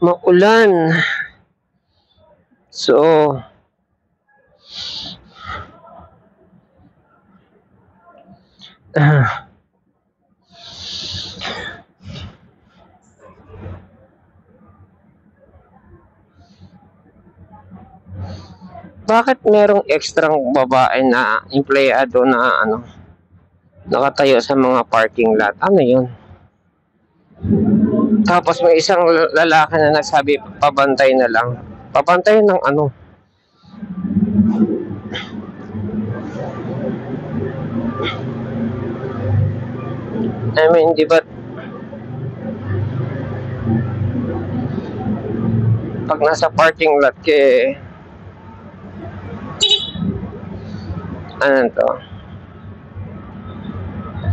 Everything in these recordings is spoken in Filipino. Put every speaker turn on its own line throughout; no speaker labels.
maulan. So, bakit merong ekstrang babae na empleyado na nakatayo sa mga parking lot? Ano yun? Tapos may isang lalaki na nagsabi, pabantay na lang. Pabantay ng ano? I mean, di ba pag nasa parking lot ano to?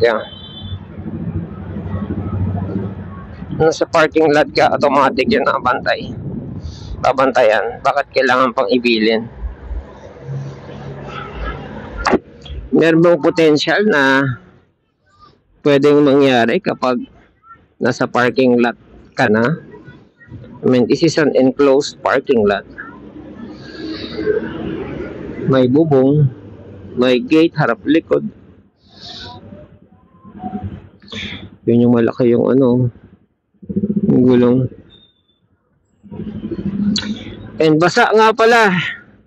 Yeah. Nasa parking lot ka, automatic yun nakabantay. Babantayan. Bakit kailangan pang ibilin? Meron bang potential na pwedeng mangyari kapag nasa parking lot ka na? I mean, this is an enclosed parking lot. May bubong, may gate, harap likod. Yun yung malaki yung yung gulong. And basa nga pala.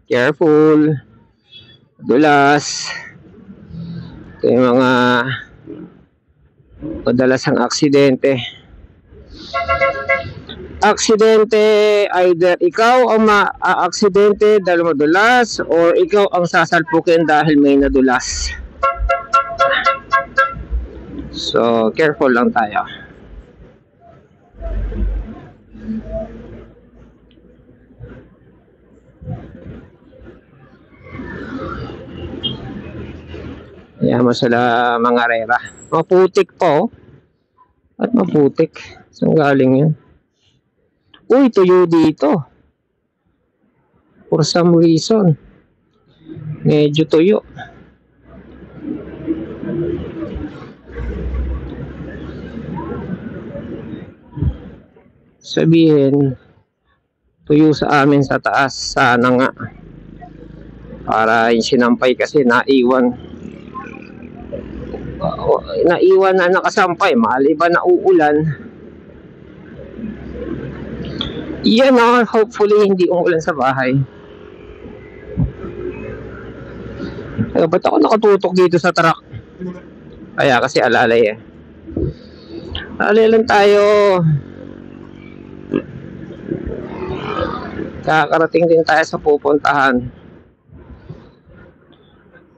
Careful. Dulas. Ito yung mga madalasang aksidente. Aksidente, either ikaw ang ma-aksidente dahil madulas or ikaw ang sasalpukin dahil may nadulas. So, careful lang tayo. Kaya mo sila mga rera. Maputik po. At maputik. Saan galing yan? Uy, tuyo dito. For some reason. Medyo tuyo. Sabihin, tuyo sa amin sa taas. Sana nga. Para yung sinampay kasi naiwan na nakasampay, maliban na uulan. Yan hopefully hindi umulan sa bahay. Ba't ako nakatutok dito sa truck? Kaya kasi alalay Alalay lang tayo. Kakarating din tayo sa pupuntahan.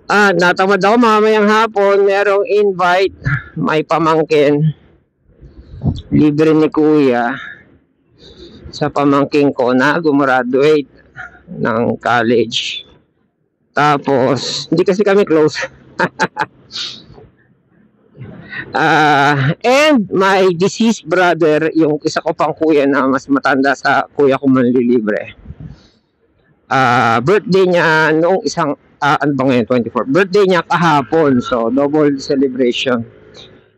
Natamad ako mamayang hapon. Merong invite. May pamangkin. Libre ni kuya. Sa pamangkin ko na gumraduate ng college. Tapos, hindi kasi kami close. And my deceased brother, yung isa ko pang kuya na mas matanda sa kuya ko manlilibre. Birthday niya noong ano ba ngayon, 24. Birthday niya kahapon, so double celebration.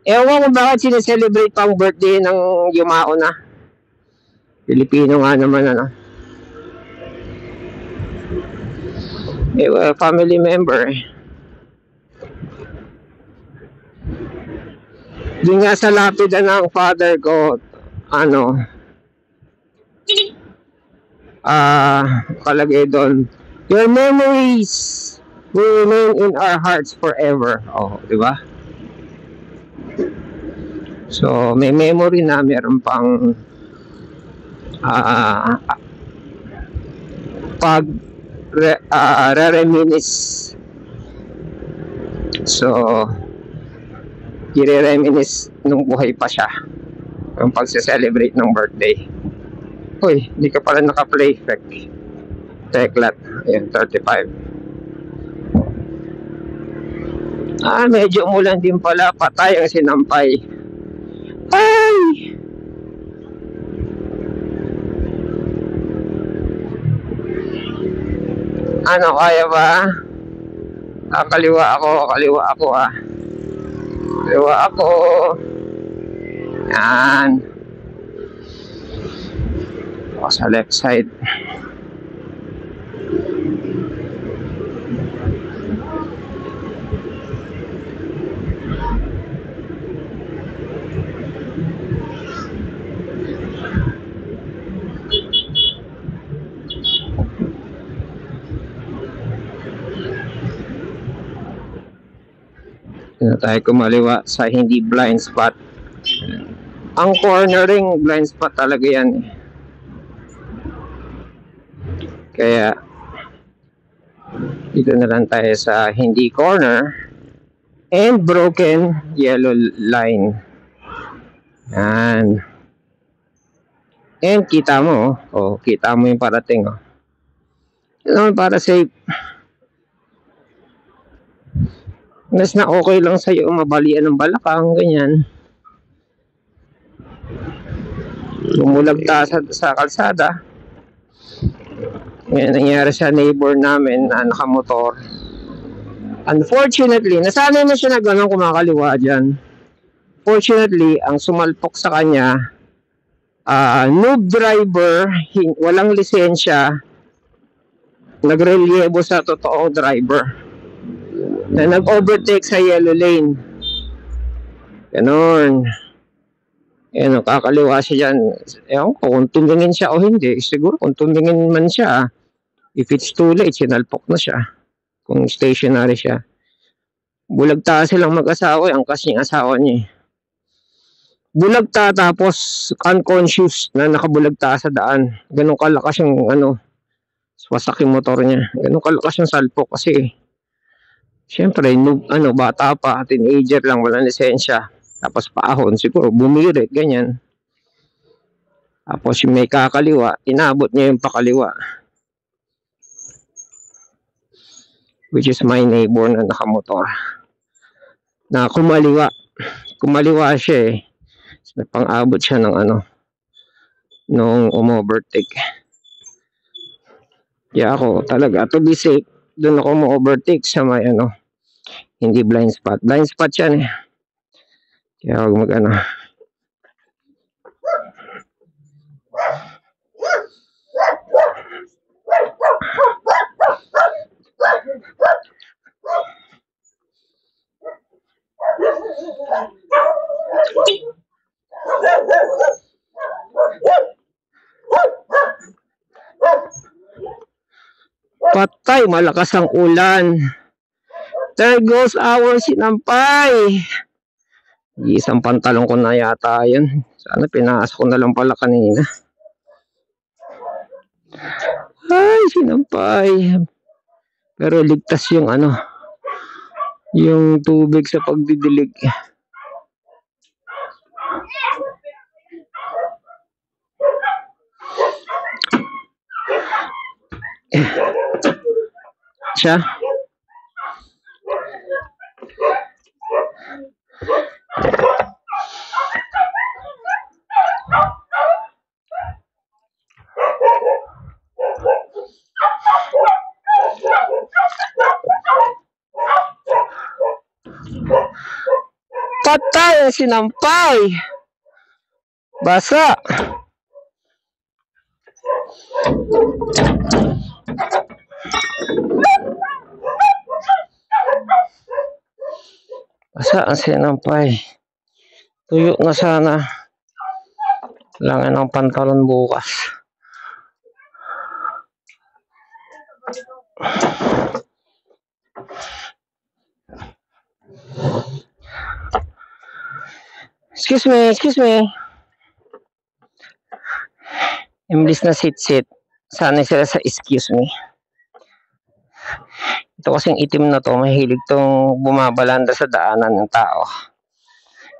Ewan ko bakit sineselebrate pang birthday ng yumao na. Pilipino nga naman family member. Di nga sa lapid ng father ko, kalagay doon, your memories will remain in our hearts forever. Di ba? So, may memory na meron pang re-reminisce. So, i-reminisce nung buhay pa siya ang pagse-celebrate ng birthday. Uy, hindi ka pala naka-play. Teklat. Ayan, 35. Medyo umulan din pala. Patay ang sinampay. Ay! Kaya ba? Kaliwa ako. Kaliwa ako. Yan. sa left side. Na tayo kumaliwa sa hindi blind spot. Ang cornering blind spot talaga yan. Kaya dito na lang tayo sa hindi corner and broken yellow line. And kita mo, kita mo yung parating. Yun, para safe. Mas na okay lang sa'yo mabalian ng balakang, ganyan. Lumulagta sa kalsada. Yan nangyari sa neighbor namin na nakamotor. Unfortunately, nasanay na siya na gano'ng kumakaliwa dyan. Fortunately, ang sumalpok sa kanya, noob driver, walang lisensya, nagrelyebo sa totoong driver na nag-overtake sa yellow lane. Ganon. Kakaliwa siya dyan. Ewan ko kung tumingin siya o hindi. Siguro kung tumingin man siya, if it's too late, sinalpok na siya. Kung stationary siya. Bulagta silang mag-asawa. Ang kasing asawa niya. Bulagta tapos unconscious na nakabulagta sa daan. Ganon kalakas yung wasak yung motor niya. Ganon kalakas yung salpok kasi siyempre, bata pa, teenager lang, walang lisensya. Tapos paahon, siguro, bumirit, ganyan. Tapos yung may kakaliwa, inabot niya yung pakaliwa. Which is my neighbor na nakamotor. Na kumaliwa. Kumaliwa siya eh. Pang-abot siya ng nung umovertake. Kaya ako talaga, to be safe, doon ako mo-overtake sa may hindi blind spot. Blind spot yan eh. Kaya huwag patay, malakas ang ulan. There goes our sinampay. Isang pantalon ko na yata yun. Sana pinasok ko na lang pala kanina. Ay, sinampay. Pero ligtas yung yung tubig sa pagdidilig. Siya. Patay ang sinampay. Basa. Basa ang sinampay. Tuyo na sana. Kailangan ng pantalon bukas. Excuse me. Imbis na sit-sit, sanay sila sa excuse me. Ito kasing itim na to, mahilig tong bumabalanda sa daanan ng tao.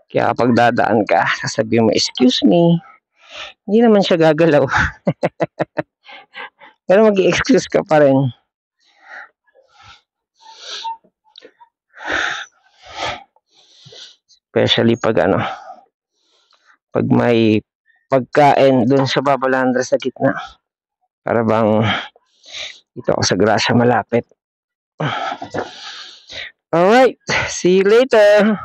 Kaya kapag dadaan ka, sasabihin mo, excuse me. Hindi naman siya gagalaw. Pero mag-i-excuse ka pa rin. Especially pag pag may pagkain doon sa babalandra sa gitna. Para bang ito ako sa grasya malapit. Alright, see you later.